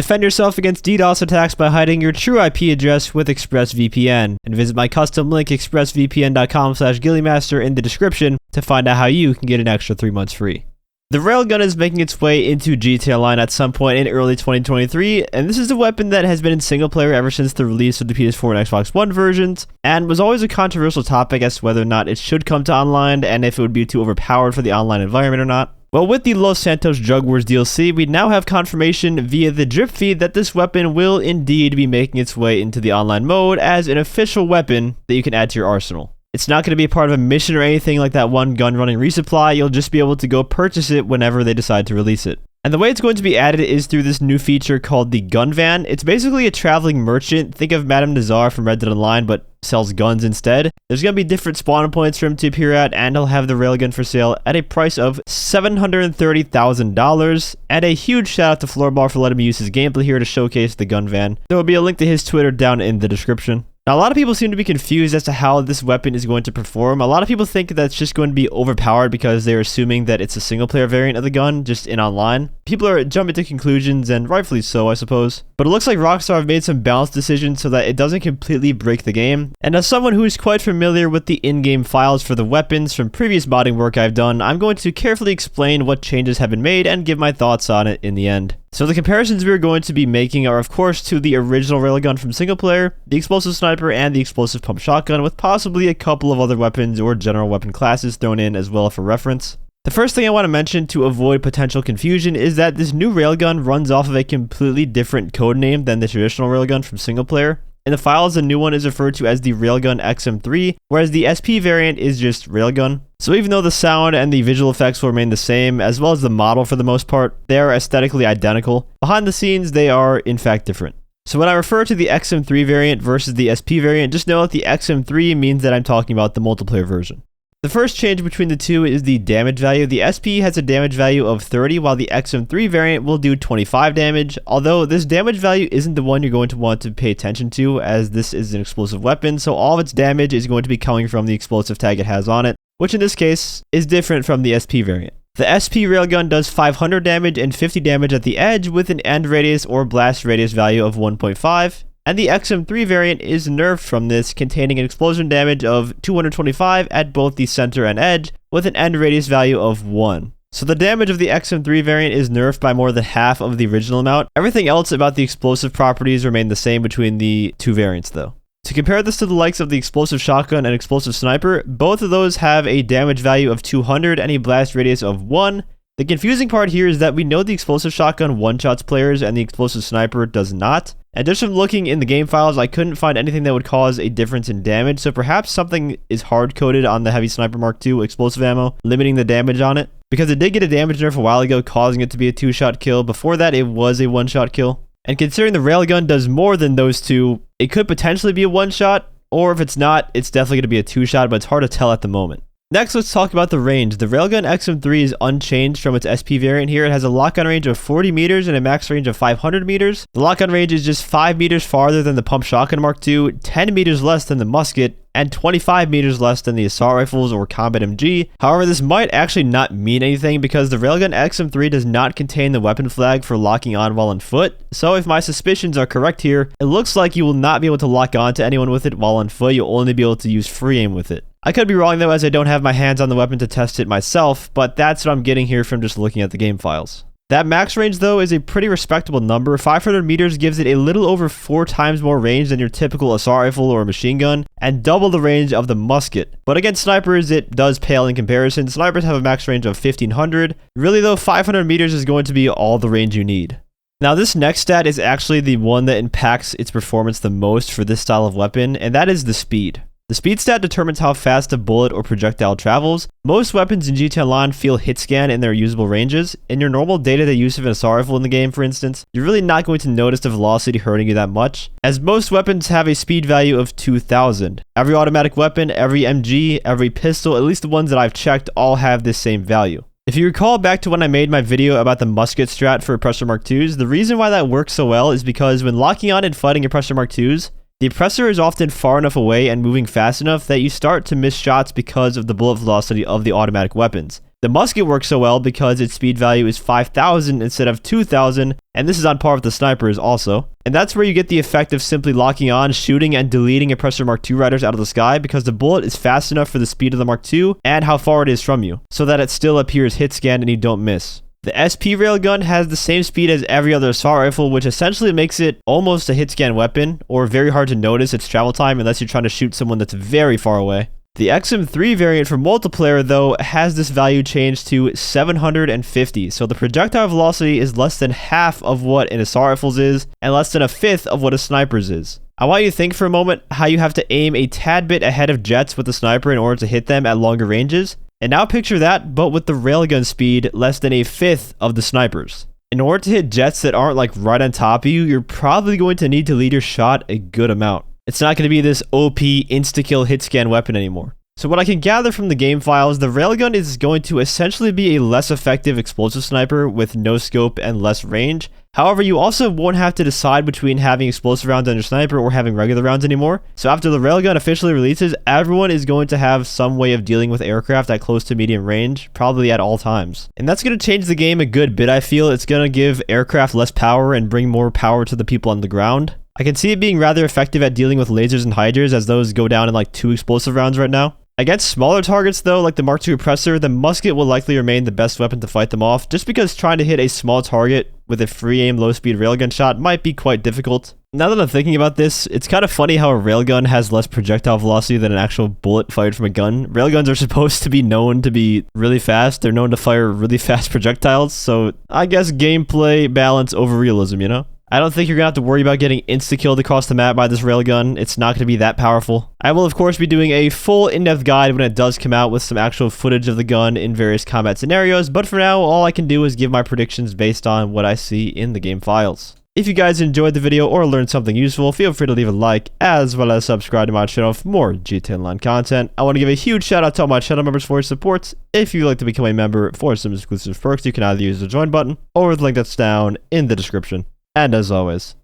Defend yourself against DDoS attacks by hiding your true IP address with ExpressVPN, and visit my custom link expressvpn.com/ghilliemaster in the description to find out how you can get an extra 3 months free. The Railgun is making its way into GTA Online at some point in early 2023, and this is a weapon that has been in single player ever since the release of the PS4 and Xbox One versions, and was always a controversial topic as to whether or not it should come to online and if it would be too overpowered for the online environment or not. Well, with the Los Santos Drug Wars DLC, we now have confirmation via the drip feed that this weapon will indeed be making its way into the online mode as an official weapon that you can add to your arsenal. It's not going to be a part of a mission or anything like that one gun running resupply. You'll just be able to go purchase it whenever they decide to release it. And the way it's going to be added is through this new feature called the Gun Van. It's basically a traveling merchant. Think of Madame Nazar from Red Dead Online, but sells guns instead. There's going to be different spawn points for him to appear at, and he'll have the Railgun for sale at a price of $730,000. And a huge shout out to Florbal for letting me use his gameplay here to showcase the Gun Van. There will be a link to his Twitter down in the description. Now, a lot of people seem to be confused as to how this weapon is going to perform. A lot of people think that it's just going to be overpowered because they're assuming that it's a single player variant of the gun, just in online. People are jumping to conclusions, and rightfully so, I suppose. But it looks like Rockstar have made some balanced decisions so that it doesn't completely break the game. And as someone who is quite familiar with the in-game files for the weapons from previous modding work I've done, I'm going to carefully explain what changes have been made and give my thoughts on it in the end. So the comparisons we're going to be making are of course to the original Railgun from single player, the explosive sniper, and the explosive pump shotgun, with possibly a couple of other weapons or general weapon classes thrown in as well for reference. The first thing I want to mention to avoid potential confusion is that this new Railgun runs off of a completely different code name than the traditional Railgun from single player. In the files, the new one is referred to as the Railgun XM3, whereas the SP variant is just Railgun. So even though the sound and the visual effects will remain the same, as well as the model for the most part, they are aesthetically identical. Behind the scenes, they are in fact different. So when I refer to the XM3 variant versus the SP variant, just know that the XM3 means that I'm talking about the multiplayer version. The first change between the two is the damage value. The SP has a damage value of 30, while the XM3 variant will do 25 damage, although this damage value isn't the one you're going to want to pay attention to, as this is an explosive weapon, so all of its damage is going to be coming from the explosive tag it has on it, which in this case is different from the SP variant. The SP Railgun does 500 damage and 50 damage at the edge with an end radius or blast radius value of 1.5. And the XM3 variant is nerfed from this, containing an explosion damage of 225 at both the center and edge, with an end radius value of 1. So the damage of the XM3 variant is nerfed by more than half of the original amount. Everything else about the explosive properties remain the same between the two variants though. To compare this to the likes of the explosive shotgun and explosive sniper, both of those have a damage value of 200 and a blast radius of 1. The confusing part here is that we know the explosive shotgun one-shots players and the explosive sniper does not. And just from looking in the game files, I couldn't find anything that would cause a difference in damage, so perhaps something is hard-coded on the Heavy Sniper Mark II explosive ammo, limiting the damage on it. Because it did get a damage nerf a while ago, causing it to be a 2-shot kill. Before that, it was a 1-shot kill. And considering the Railgun does more than those two, it could potentially be a 1-shot, or if it's not, it's definitely going to be a 2-shot, but it's hard to tell at the moment. Next, let's talk about the range. The Railgun XM3 is unchanged from its SP variant here. It has a lock-on range of 40 meters and a max range of 500 meters. The lock-on range is just 5 meters farther than the Pump Shotgun Mark II, 10 meters less than the musket, and 25 meters less than the assault rifles or combat MG. However, this might actually not mean anything because the Railgun XM3 does not contain the weapon flag for locking on while on foot. So if my suspicions are correct here, it looks like you will not be able to lock on to anyone with it while on foot. You'll only be able to use free aim with it. I could be wrong though, as I don't have my hands on the weapon to test it myself, but that's what I'm getting here from just looking at the game files. That max range though is a pretty respectable number. 500 meters gives it a little over 4 times more range than your typical assault rifle or machine gun, and double the range of the musket. But against snipers, it does pale in comparison. Snipers have a max range of 1500. Really though, 500 meters is going to be all the range you need. Now this next stat is actually the one that impacts its performance the most for this style of weapon, and that is the speed. The speed stat determines how fast a bullet or projectile travels. Most weapons in GTA Online feel hit scan in their usable ranges. In your normal day-to-day use of an assault rifle in the game, for instance, you're really not going to notice the velocity hurting you that much, as most weapons have a speed value of 2000. Every automatic weapon, every MG, every pistol, at least the ones that I've checked, all have this same value. If you recall back to when I made my video about the musket strat for Oppressor Mark IIs, the reason why that works so well is because when locking on and fighting Oppressor Mark IIs, the oppressor is often far enough away and moving fast enough that you start to miss shots because of the bullet velocity of the automatic weapons. The musket works so well because its speed value is 5,000 instead of 2,000, and this is on par with the snipers also. And that's where you get the effect of simply locking on, shooting, and deleting Oppressor Mark II riders out of the sky because the bullet is fast enough for the speed of the Mark II and how far it is from you, so that it still appears hit scanned and you don't miss. The SP Railgun has the same speed as every other assault rifle, which essentially makes it almost a hit scan weapon, or very hard to notice its travel time unless you're trying to shoot someone that's very far away. The XM3 variant for multiplayer, though, has this value changed to 750, so the projectile velocity is less than half of what an assault rifle's is, and less than a fifth of what a sniper's is. I want you to think for a moment how you have to aim a tad bit ahead of jets with the sniper in order to hit them at longer ranges, and now picture that, but with the railgun speed less than a fifth of the snipers. In order to hit jets that aren't like right on top of you, you're probably going to need to lead your shot a good amount. It's not going to be this OP insta-kill hit scan weapon anymore. So what I can gather from the game files, the railgun is going to essentially be a less effective explosive sniper with no scope and less range. However, you also won't have to decide between having explosive rounds on your sniper or having regular rounds anymore. So after the railgun officially releases, everyone is going to have some way of dealing with aircraft at close to medium range, probably at all times. And that's going to change the game a good bit, I feel. It's going to give aircraft less power and bring more power to the people on the ground. I can see it being rather effective at dealing with lasers and hydras, as those go down in like 2 explosive rounds right now. Against smaller targets though, like the Mark II Oppressor, the musket will likely remain the best weapon to fight them off, just because trying to hit a small target with a free aim low speed railgun shot might be quite difficult. Now that I'm thinking about this, it's kind of funny how a railgun has less projectile velocity than an actual bullet fired from a gun. Railguns are supposed to be known to be really fast, they're known to fire really fast projectiles, so I guess gameplay balance over realism, you know? I don't think you're going to have to worry about getting insta-killed across the map by this railgun. It's not going to be that powerful. I will of course be doing a full in-depth guide when it does come out with some actual footage of the gun in various combat scenarios, but for now all I can do is give my predictions based on what I see in the game files. If you guys enjoyed the video or learned something useful, feel free to leave a like as well as subscribe to my channel for more GTA Online content. I want to give a huge shout out to all my channel members for your support. If you'd like to become a member for some exclusive perks, you can either use the join button or the link that's down in the description. And as always,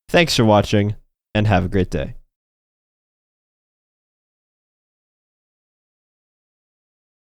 thanks for watching, and have a great day.